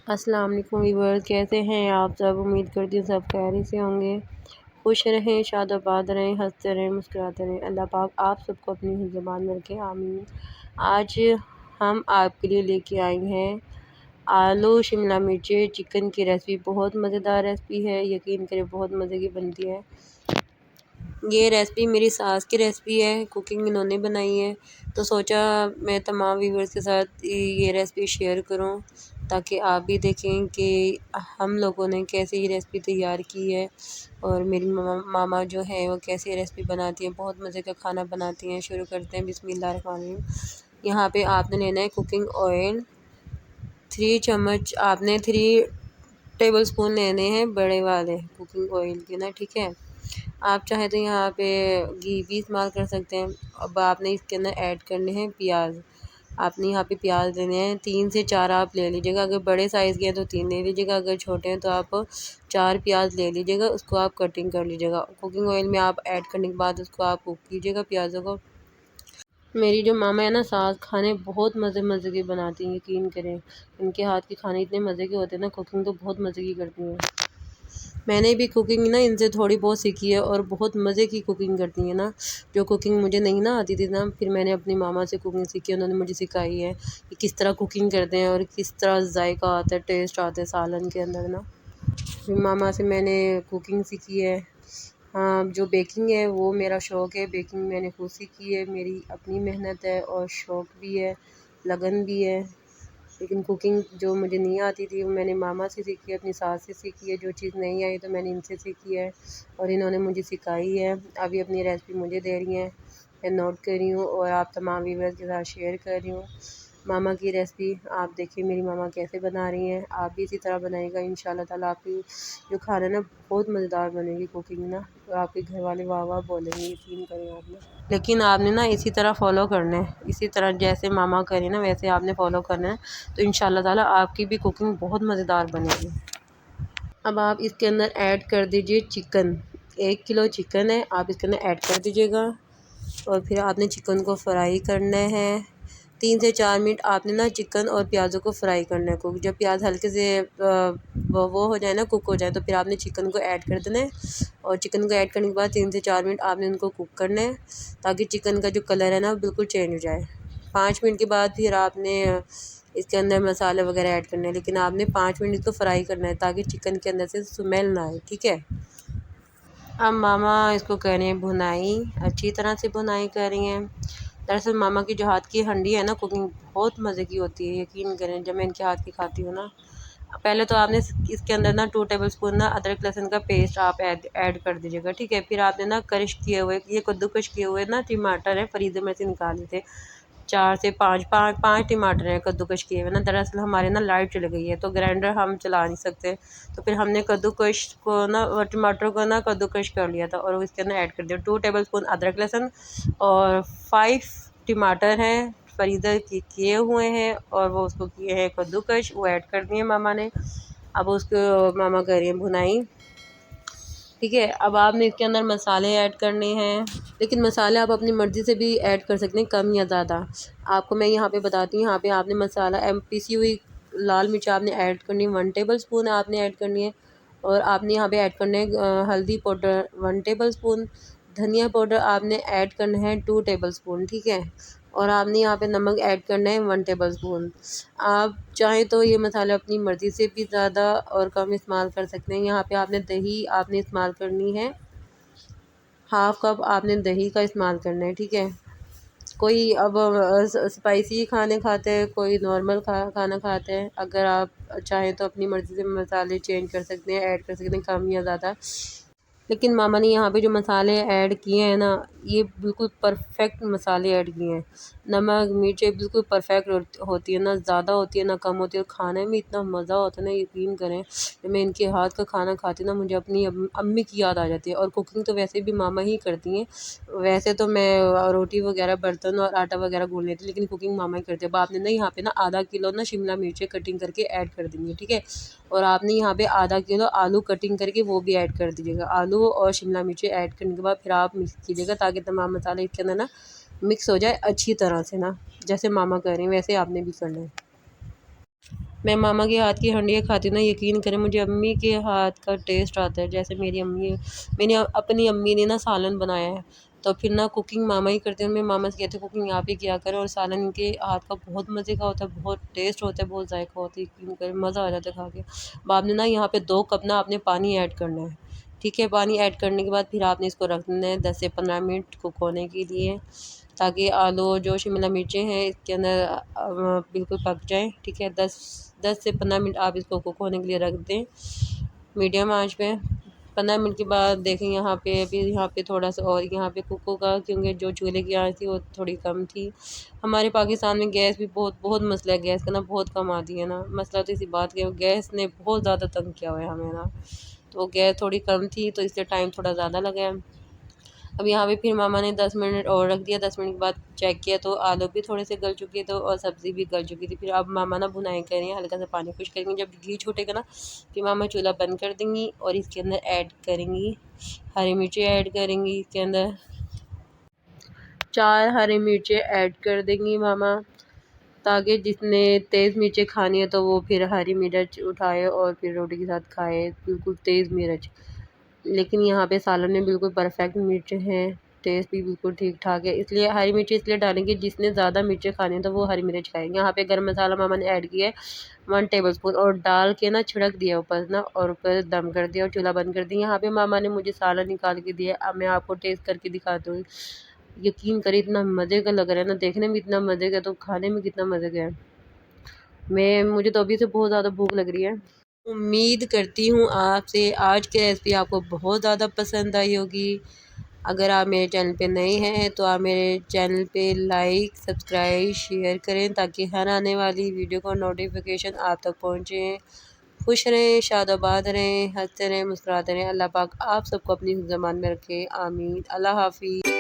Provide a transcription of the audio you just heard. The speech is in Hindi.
अस्सलाम वालेकुम व्यूअर्स, कैसे हैं आप सब। उम्मीद करती हूँ सब खैरियत से होंगे। खुश रहें, शादाबाद रहें, हंसते रहें, मुस्कुराते रहें। अल्लाह पाक आप सबको अपनी ज़बान में रखे, आमीन। आज हम आपके लिए लेके आए हैं आलू शिमला मिर्ची चिकन की रेसिपी। बहुत मज़ेदार रेसिपी है, यकीन करें बहुत मज़े की बनती है। ये रेसिपी मेरी सास की रेसिपी है, कुकिंग इन्होंने बनाई है, तो सोचा मैं तमाम व्यूवर्स के साथ ये रेसिपी शेयर करूं ताकि आप भी देखें कि हम लोगों ने कैसे ये रेसिपी तैयार की है और मेरी मामा जो है वो कैसे रेसिपी बनाती हैं। बहुत मज़े का खाना बनाती हैं। शुरू करते हैं, बिस्मिल्लाहिर्रहमानिर्रहीम। यहाँ पे आपने लेना है कुकिंग ऑयल 3 चम्मच, आपने 3 टेबल स्पून लेने हैं बड़े वाले कुकिंग ऑयल के ना, ठीक है। आप चाहे तो यहाँ पे घी भी इस्तेमाल कर सकते हैं। अब आपने इसके अंदर ऐड करने हैं प्याज। आपने यहाँ पे प्याज लेने हैं 3 से 4 आप ले लीजिएगा। अगर बड़े साइज़ के हैं तो 3 ले लीजिएगा, अगर छोटे हैं तो आप 4 प्याज ले लीजिएगा। उसको आप कटिंग कर लीजिएगा। कुकिंग ऑयल में आप ऐड करने के बाद उसको आप कुक कीजिएगा प्याज़ों को। मेरी जो मामा है ना सास, खाने बहुत मज़े के बनाती हैं, यकीन करें। इनके हाथ के खाने इतने मज़े के होते हैं ना, कुकिंग तो बहुत मज़े की करती हैं। मैंने भी कुकिंग ना इनसे थोड़ी बहुत सीखी है और बहुत मज़े की कुकिंग करती हैं ना। जो कुकिंग मुझे नहीं ना आती थी ना, फिर मैंने अपनी मामा से कुकिंग सीखी, उन्होंने मुझे सिखाई है कि किस तरह कुकिंग करते हैं और किस तरह जायका आता है, टेस्ट आता है सालन के अंदर ना। फिर मामा से मैंने कुकिंग सीखी है। हाँ, जो बेकिंग है वो मेरा शौक़ है। बेकिंग मैंने खुद सीखी है, मेरी अपनी मेहनत है और शौक़ भी है, लगन भी है। लेकिन कुकिंग जो मुझे नहीं आती थी वो मैंने मामा से सीखी है, अपनी सास से सीखी है। जो चीज़ नहीं आई तो मैंने इनसे सीखी है और इन्होंने मुझे सिखाई है। अभी अपनी रेसिपी मुझे दे रही हैं, मैं नोट कर रही हूँ और आप तमाम व्यूअर्स के साथ शेयर कर रही हूँ। मामा की रेसिपी आप देखिए मेरी मामा कैसे बना रही हैं, आप भी इसी तरह बनाइएगा। इंशाल्लाह ताला आपकी जो खाना ना बहुत मज़ेदार बनेगी कुकिंग ना, और आपके घर वाले वाह वाह बोलेंगे, यकीन करें आपने। लेकिन आपने ना इसी तरह फ़ॉलो करना है, इसी तरह जैसे मामा करें ना वैसे आपने फ़ॉलो करना है, तो इंशाल्लाह ताला आपकी भी कुकिंग बहुत मज़ेदार बनेगी। अब आप इसके अंदर ऐड कर दीजिए चिकन। 1 किलो चिकन है, आप इसके अंदर ऐड कर दीजिएगा और फिर आपने चिकन को फ्राई करना है। 3 से 4 मिनट आपने ना चिकन और प्याज़ों को फ्राई करना है कुक। जब प्याज हल्के से वो हो जाए ना, कुक हो जाए, तो फिर आपने चिकन को ऐड कर देना है और चिकन को ऐड करने के बाद 3 से 4 मिनट आपने उनको कुक करना है ताकि चिकन का जो कलर है ना बिल्कुल चेंज हो जाए। 5 मिनट के बाद फिर आपने इसके अंदर मसाले वगैरह ऐड करने हैं, लेकिन आपने 5 मिनट तो फ्राई करना है ताकि चिकन के अंदर से स्मेल ना आए, ठीक है। अब मामा इसको कर रही हैं भुनाई, अच्छी तरह से भुनाई कर रही हैं। दरअसल मामा की जो हाथ की हंडी है ना, कुकिंग बहुत मज़े की होती है, यकीन करें। जब मैं इनके हाथ की खाती हूँ ना, पहले तो आपने इसके अंदर ना 2 टेबल स्पून ना अदरक लहसुन का पेस्ट आप ऐड कर दीजिएगा, ठीक है। फिर आपने ना क्रश किए हुए, ये कद्दूकश किए हुए ना टमाटर है, फ्रीज़र में से निकाले थे। 4 से 5 टमाटर हैं कद्दूकश किए हुए ना। दरअसल हमारे ना लाइट चली गई है तो ग्राइंडर हम चला नहीं सकते, तो फिर हमने कद्दूकश को ना टमाटर को ना कद्दूकश कर लिया था और इसके अंदर ऐड कर दिया। 2 टेबल स्पून अदरक लहसुन और 5 टमाटर हैं फ्रीज़र किए हुए हैं और वो उसको किए हैं कद्दूकश, वो ऐड कर दिए मामा ने। अब उसको मामा कर रही हैं भुनाई, ठीक है। अब आपने इसके अंदर मसाले ऐड करने हैं, लेकिन मसाले आप अपनी मर्ज़ी से भी ऐड कर सकते हैं, कम या ज़्यादा। आपको मैं यहाँ पे बताती हूँ, यहाँ पे आपने मसाला पिसी हुई लाल मिर्च आपने ऐड करनी है 1 टेबल स्पून आपने ऐड करनी है और आपने यहाँ पे ऐड करना है हल्दी पाउडर 1 टेबल स्पून, धनिया पाउडर आपने ऐड करना है 2 टेबल स्पून, ठीक है। और आपने यहाँ पे नमक ऐड करना है 1 टेबल स्पून। आप चाहें तो ये मसाले अपनी मर्ज़ी से भी ज़्यादा और कम इस्तेमाल कर सकते हैं। यहाँ पे आपने दही आपने इस्तेमाल करनी है, हाफ़ कप आपने दही का इस्तेमाल करना है, ठीक है। कोई अब स्पाइसी खाने खाते हैं, कोई नॉर्मल खाना खाते हैं। अगर आप चाहें तो अपनी मर्ज़ी से मसाले चेंज कर सकते हैं, ऐड कर सकते हैं कम या ज़्यादा। लेकिन मामा ने यहाँ पे जो मसाले ऐड किए हैं ना, ये बिल्कुल परफेक्ट मसाले ऐड किए हैं। नमक मिर्चें बिल्कुल परफेक्ट होती है, ना ज़्यादा होती है ना कम होती है, और खाने में इतना मज़ा होता है ना, यकीन करें। जब मैं इनके हाथ का खाना खाती हूँ ना, मुझे अपनी अम्मी की याद आ जाती है। और कुकिंग तो वैसे भी मामा ही करती हैं। वैसे तो मैं रोटी वगैरह बर्तन और आटा वगैरह गूँध लेती हूँ, लेकिन कुकिंग मामा ही करती है। अब आपने ना यहाँ पे ना आधा किलो ना शिमला मिर्चें कटिंग करके ऐड कर देंगी, ठीक है। और आपने यहाँ पे आधा किलो आलू कटिंग करके वो भी ऐड कर दीजिएगा। आलू और शिमला मिर्ची ऐड करने के बाद फिर आप मिक्स कीजिएगा ताकि तमाम मसाले इसके अंदर ना मिक्स हो जाए अच्छी तरह से ना, जैसे मामा कर रही हैं वैसे आपने भी करना है। मैं मामा के हाथ की हंडिया खाती हूँ ना, यकीन करें मुझे अम्मी के हाथ का टेस्ट आता है। जैसे मेरी अपनी अम्मी ने ना सालन बनाया है, तो फिर ना कुकिंग मामा ही करते हैं। मैं मामा से कहती हूँ कुकिंग आप ही किया करें, और सालन इनके हाथ का बहुत मज़े का होता है, बहुत टेस्ट होता है, बहुत जायका होता है, यकीन करें मज़ा आ जाता है खा के। अब आपने ना यहाँ पे 2 कप ना आपने पानी ऐड करना है, ठीक है। पानी ऐड करने के बाद फिर आपने इसको रख देना है 10 से 15 मिनट कुक होने के लिए, ताकि आलू जो शिमला मिर्चें हैं इसके अंदर बिल्कुल पक जाएँ, ठीक है। 10 से 15 मिनट आप इसको कुक होने के लिए रख दें मीडियम आंच पे। 15 मिनट के बाद देखें यहाँ पे अभी यहाँ पे थोड़ा-सा और यहाँ पे कुक होगा, क्योंकि जो चूल्हे की आँच थी वो थोड़ी कम थी। हमारे पाकिस्तान में गैस भी बहुत मसला है, गैस का ना बहुत कम आती है ना। मसला तो इसी बात का, गैस ने बहुत ज़्यादा तंग किया हुआ है हमें ना, तो गैस थोड़ी कम थी तो इसलिए टाइम थोड़ा ज़्यादा लगा है। अब यहाँ पे फिर मामा ने 10 मिनट और रख दिया। 10 मिनट के बाद चेक किया तो आलू भी थोड़े से गल चुके थे और सब्ज़ी भी गल चुकी थी। फिर अब मामा ना भुनाई करेंगे, हल्का सा पानी खुश करेंगी। जब घी छूटेगा ना, फिर मामा चूल्हा बंद कर देंगी और इसके अंदर ऐड करेंगी हरी मिर्ची, ऐड करेंगी इसके अंदर 4 हरी मिर्चें ऐड कर देंगी मामा, ताकि जिसने तेज़ मिर्चें खानी है तो वो फिर हरी मिर्च उठाए और फिर रोटी के साथ खाए, बिल्कुल तेज़ मिर्च। लेकिन यहाँ पे सालन में बिल्कुल परफेक्ट मिर्च हैं, टेस्ट भी बिल्कुल ठीक-ठाक है, इसलिए हरी मिर्च इसलिए डालेंगे जिसने ज़्यादा मिर्चें खानी है तो वो हरी मिर्च खाएँगे। यहाँ पे गरम मसाला मामा ने ऐड किया है 1 टेबलस्पून और डाल के ना छिड़क दिया ऊपर ना, और ऊपर दम कर दिया और चूल्हा बंद कर दिया। यहाँ पे मामा ने मुझे सालन निकाल के दिया। अब मैं आपको टेस्ट करके दिखाती हूँ। यकीन करिए इतना मज़े का लग रहा है ना, देखने में इतना मज़े का, तो खाने में कितना मज़े का है। मुझे तो अभी से बहुत ज़्यादा भूख लग रही है। उम्मीद करती हूँ आपसे आज की रेसिपी आपको बहुत ज़्यादा पसंद आई होगी। अगर आप मेरे चैनल पे नए हैं तो आप मेरे चैनल पे लाइक, सब्सक्राइब, शेयर करें, ताकि हर आने वाली वीडियो का नोटिफिकेशन आप तक पहुँचे। खुश रहें, शादाबाद रहें, हंसते रहें, मुस्कुराते रहें। अल्लाह पाक आप सबको अपनी ज़बान में रखे। आमीन। अल्लाह हाफ़िज़।